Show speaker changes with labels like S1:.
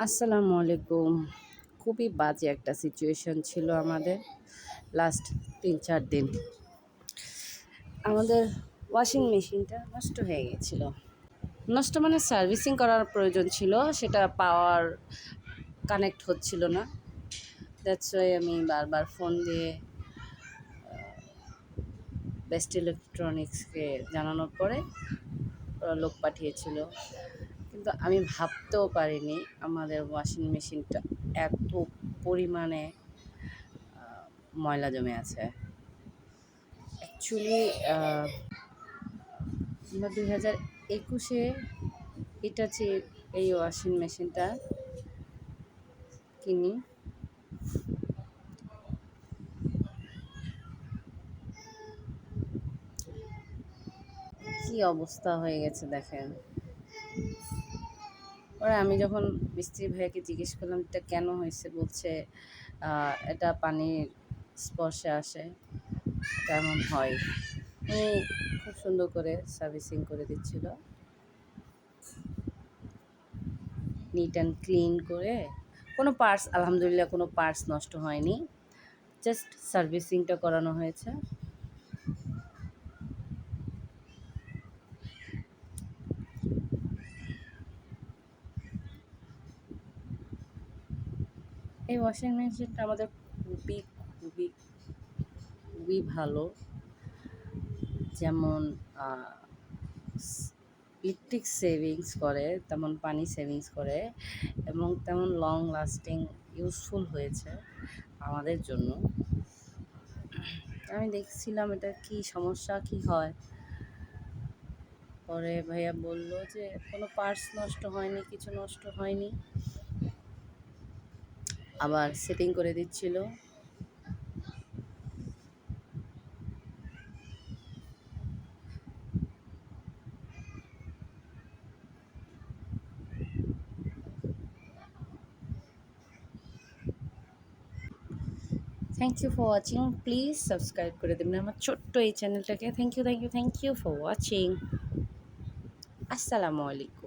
S1: আসসালামু আলাইকুম। খুবই বাজে একটা সিচুয়েশন ছিল আমাদের লাস্ট ৩-৪ দিন। আমাদের ওয়াশিং মেশিনটা নষ্ট হয়ে গিয়েছিল। নষ্ট মানে সার্ভিসিং করার প্রয়োজন ছিল, সেটা পাওয়ার কানেক্ট হচ্ছিল না। দ্যাটস ওয়াই আমি বারবার ফোন দিয়ে বেস্ট ইলেকট্রনিক্সকে জানানোর পরে ওরা লোক পাঠিয়েছিল। কিন্তু আমি ভাবতেও পারিনি আমাদের ওয়াশিং মেশিনটা এত পরিমাণে ময়লা জমে আছে। অ্যাকচুয়ালি আমরা 2021-এ হিটাচি এই ওয়াশিং মেশিনটা কিনি। কি অবস্থা হয়ে গেছে দেখেন। পরে আমি যখন মিস্ত্রি ভাইয়াকে জিজ্ঞেস করলাম এটা কেন হয়েছে, বলছে এটা পানির স্পর্শে আসে, তেমন হয়। উনি খুব সুন্দর করে সার্ভিসিং করে দিচ্ছিল, নিট অ্যান্ড ক্লিন করে। কোনো পার্টস, আলহামদুলিল্লাহ কোনো পার্টস নষ্ট হয়নি, জাস্ট সার্ভিসিংটা করানো হয়েছে। এই ওয়াশিং মেশিনটা আমাদের খুবই খুবই খুবই ভালো। যেমন ইলেকট্রিক সেভিংস করে, তেমন পানি সেভিংস করে, এবং তেমন লং লাস্টিং ইউজফুল হয়েছে আমাদের জন্য। আমি দেখছিলাম এটা কি সমস্যা কি হয়। পরে ভাইয়া বলল যে কোনো পার্টস নষ্ট হয়নি, কিছু নষ্ট হয়নি, আবার সেটিং করে দিচ্ছিল। Thank you for watching. Please subscribe করে দেবেন আমার ছোট্ট এই চ্যানেলটাকে। Thank you, thank you, thank you for watching. আসসালামু আলাইকুম।